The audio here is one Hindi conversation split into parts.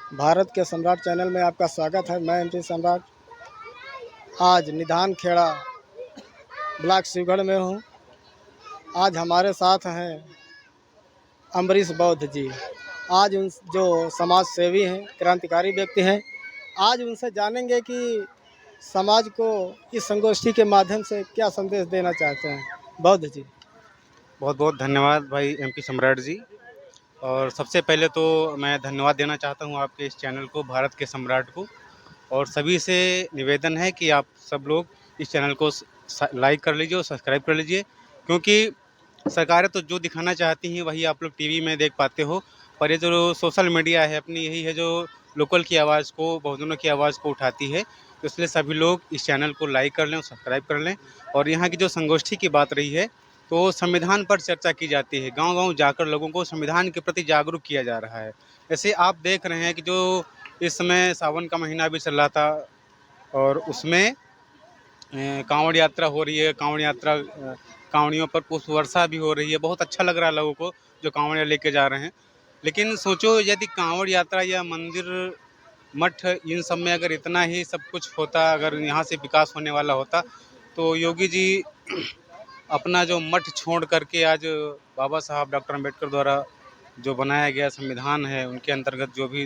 भारत के सम्राट चैनल में आपका स्वागत है। मैं एमपी सम्राट आज निधान खेड़ा ब्लॉक शिवगढ़ में हूँ। आज हमारे साथ हैं अम्बरीश बौद्ध जी। आज उन जो समाज सेवी हैं, क्रांतिकारी व्यक्ति हैं, आज उनसे जानेंगे कि समाज को इस संगोष्ठी के माध्यम से क्या संदेश देना चाहते हैं। बौद्ध जी। बहुत बहुत धन्यवाद भाई एमपी सम्राट जी। और सबसे पहले तो मैं धन्यवाद देना चाहता हूँ आपके इस चैनल को, भारत के सम्राट को। और सभी से निवेदन है कि आप सब लोग इस चैनल को लाइक कर लीजिए और सब्सक्राइब कर लीजिए, क्योंकि सरकारें तो जो दिखाना चाहती हैं वही आप लोग टीवी में देख पाते हो। पर ये जो सोशल मीडिया है अपनी, यही है जो लोकल की आवाज़ को, बहुजनों की आवाज़ को उठाती है। तो इसलिए सभी लोग इस चैनल को लाइक कर लें और सब्सक्राइब कर लें। और यहाँ की जो संगोष्ठी की बात रही है, तो संविधान पर चर्चा की जाती है। गांव-गांव जाकर लोगों को संविधान के प्रति जागरूक किया जा रहा है। जैसे आप देख रहे हैं कि जो इस समय सावन का महीना भी चल रहा था और उसमें कांवड़ यात्रा हो रही है। कांवड़ यात्रा कांवड़ियों पर पुष्प वर्षा भी हो रही है। बहुत अच्छा लग रहा है लोगों को जो कांवड़ियाँ लेके जा रहे हैं। लेकिन सोचो, यदि कांवड़ यात्रा या मंदिर, मठ, इन सब में अगर इतना ही सब कुछ होता, अगर यहाँ से विकास होने वाला होता, तो योगी जी अपना जो मठ छोड़ करके आज बाबा साहब डॉक्टर अम्बेडकर द्वारा जो बनाया गया संविधान है, उनके अंतर्गत जो भी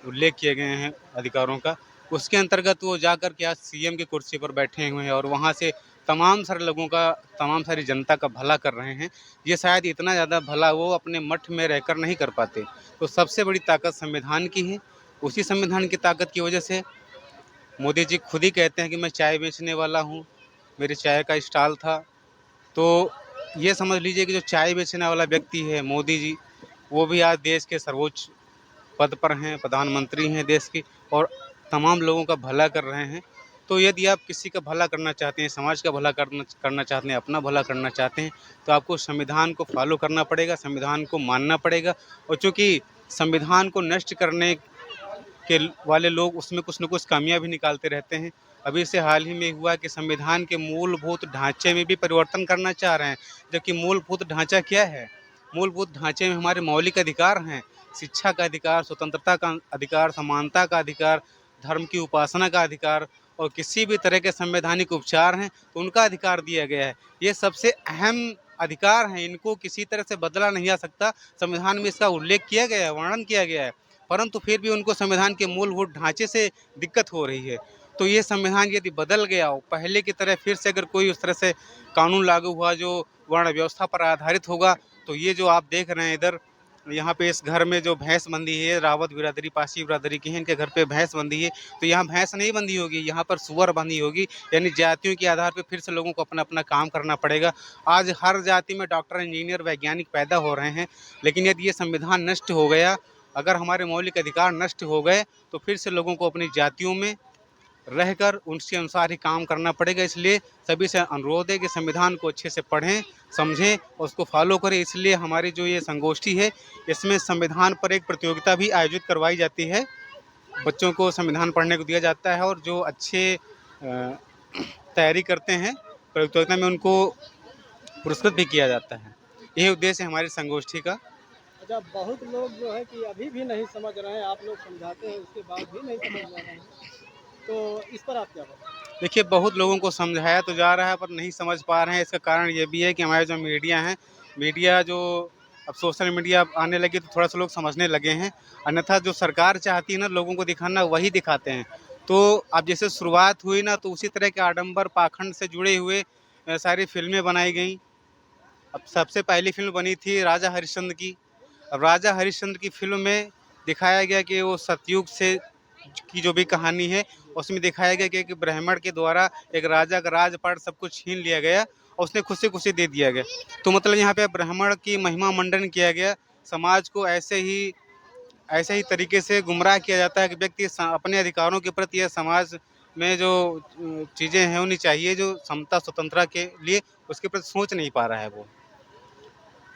उल्लेख किए गए हैं अधिकारों का, उसके अंतर्गत वो जा कर के आज सीएम की कुर्सी पर बैठे हुए हैं और वहाँ से तमाम सारे लोगों का, तमाम सारी जनता का भला कर रहे हैं। ये शायद इतना ज़्यादा भला वो अपने मठ में रहकर नहीं कर पाते। तो सबसे बड़ी ताकत संविधान की है। उसी संविधान की ताकत की वजह से मोदी जी खुद ही कहते हैं कि मैं चाय बेचने वाला हूँ, मेरे चाय का स्टॉल था। तो ये समझ लीजिए कि जो चाय बेचने वाला व्यक्ति है मोदी जी, वो भी आज देश के सर्वोच्च पद पर हैं, प्रधानमंत्री हैं देश की, और तमाम लोगों का भला कर रहे हैं। तो यदि आप किसी का भला करना चाहते हैं, समाज का भला करना चाहते हैं, अपना भला करना चाहते हैं, तो आपको संविधान को फॉलो करना पड़ेगा, संविधान को मानना पड़ेगा। और चूँकि संविधान को नष्ट करने के वाले लोग उसमें कुछ न कुछ खामियां भी निकालते रहते हैं। अभी से हाल ही में हुआ कि संविधान के मूलभूत ढांचे में भी परिवर्तन करना चाह रहे हैं, जबकि मूलभूत ढांचा क्या है? मूलभूत ढांचे में हमारे मौलिक अधिकार हैं। शिक्षा का अधिकार, स्वतंत्रता का अधिकार, समानता का अधिकार, धर्म की उपासना का अधिकार और किसी भी तरह के संवैधानिक उपचार हैं तो उनका अधिकार दिया गया है। ये सबसे अहम अधिकार हैं, इनको किसी तरह से बदला नहीं जा सकता। संविधान में इसका उल्लेख किया गया है, वर्णन किया गया है, परंतु फिर भी उनको संविधान के मूलभूत ढांचे से दिक्कत हो रही है। तो ये संविधान यदि बदल गया हो, पहले की तरह फिर से अगर कोई उस तरह से कानून लागू हुआ जो वर्ण व्यवस्था पर आधारित होगा, तो ये जो आप देख रहे हैं इधर, यहाँ पे इस घर में जो भैंस बंधी है, रावत बिरादरी, पासी बिरादरी की है, इनके घर पे भैंस बंधी है। तो यहाँ भैंस नहीं बंधी होगी, यहाँ पर सुअर बंधी होगी। यानी जातियों के आधार पर फिर से लोगों को अपना अपना काम करना पड़ेगा। आज हर जाति में डॉक्टर, इंजीनियर, वैज्ञानिक पैदा हो रहे हैं, लेकिन यदि ये संविधान नष्ट हो गया, अगर हमारे मौलिक अधिकार नष्ट हो गए, तो फिर से लोगों को अपनी जातियों में रहकर उनके अनुसार ही काम करना पड़ेगा। इसलिए सभी से अनुरोध है कि संविधान को अच्छे से पढ़ें, समझें और उसको फॉलो करें। इसलिए हमारी जो ये संगोष्ठी है, इसमें संविधान पर एक प्रतियोगिता भी आयोजित करवाई जाती है। बच्चों को संविधान पढ़ने को दिया जाता है और जो अच्छे तैयारी करते हैं प्रतियोगिता में, उनको पुरस्कृत भी किया जाता है। यही उद्देश्य है हमारी संगोष्ठी का। अच्छा, बहुत लोग जो है कि अभी भी नहीं समझ रहे हैं, आप लोग समझाते हैं उसके बाद भी नहीं समझ रहे हैं, तो इस पर आप क्या बताएं? देखिए, बहुत लोगों को समझाया तो जा रहा है पर नहीं समझ पा रहे हैं। इसका कारण ये भी है कि हमारे जो मीडिया हैं, मीडिया जो अब सोशल मीडिया आने लगी तो थोड़ा सा लोग समझने लगे हैं। अन्यथा जो सरकार चाहती है ना लोगों को दिखाना, वही दिखाते हैं। तो अब जैसे शुरुआत हुई ना, तो उसी तरह के आडंबर पाखंड से जुड़े हुए सारी फिल्में बनाई गई। अब सबसे पहली फिल्म बनी थी राजा हरिश्चंद्र की। अब राजा हरिश्चंद्र की फिल्म में दिखाया गया कि वो सतयुग से की जो भी कहानी है, उसमें दिखाया गया कि एक ब्राह्मण के द्वारा एक राजा का राजपाट सब कुछ छीन लिया गया और उसने खुशी खुशी दे दिया गया। तो मतलब यहाँ पे ब्राह्मण की महिमा मंडन किया गया। समाज को ऐसे ही तरीके से गुमराह किया जाता है कि व्यक्ति अपने अधिकारों के प्रति या समाज में जो चीज़ें हैं होनी चाहिए, जो समता स्वतंत्रता के लिए, उसके प्रति सोच नहीं पा रहा है वो।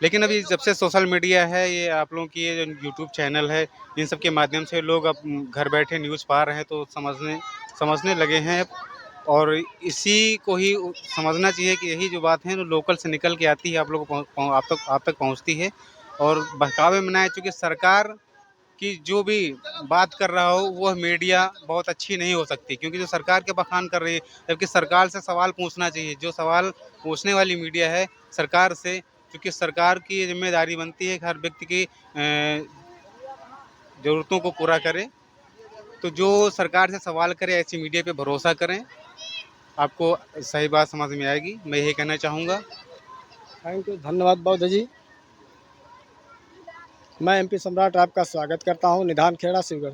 लेकिन अभी जब से सोशल मीडिया है, ये आप लोगों की ये जो यूट्यूब चैनल है, इन सब के माध्यम से लोग अब घर बैठे न्यूज़ पा रहे हैं तो समझने लगे हैं। और इसी को ही समझना चाहिए कि यही जो बात है वो लोकल से निकल के आती है, आप लोगों को आप तक पहुंचती है। और बहकावे में ना आए, चूँकि सरकार कि जो भी बात कर रहा हो वह मीडिया बहुत अच्छी नहीं हो सकती, क्योंकि जो सरकार के बखान कर रही है, जबकि सरकार से सवाल पूछना चाहिए। जो सवाल पूछने वाली मीडिया है सरकार से, क्योंकि सरकार की ये जिम्मेदारी बनती है कि हर व्यक्ति की ज़रूरतों को पूरा करे। तो जो सरकार से सवाल करे ऐसी मीडिया पे भरोसा करें, आपको सही बात समझ में आएगी। मैं यही कहना चाहूँगा। थैंक यू, धन्यवाद बौद्ध जी। मैं एमपी सम्राट आपका स्वागत करता हूँ निधान खेड़ा शिवगढ़।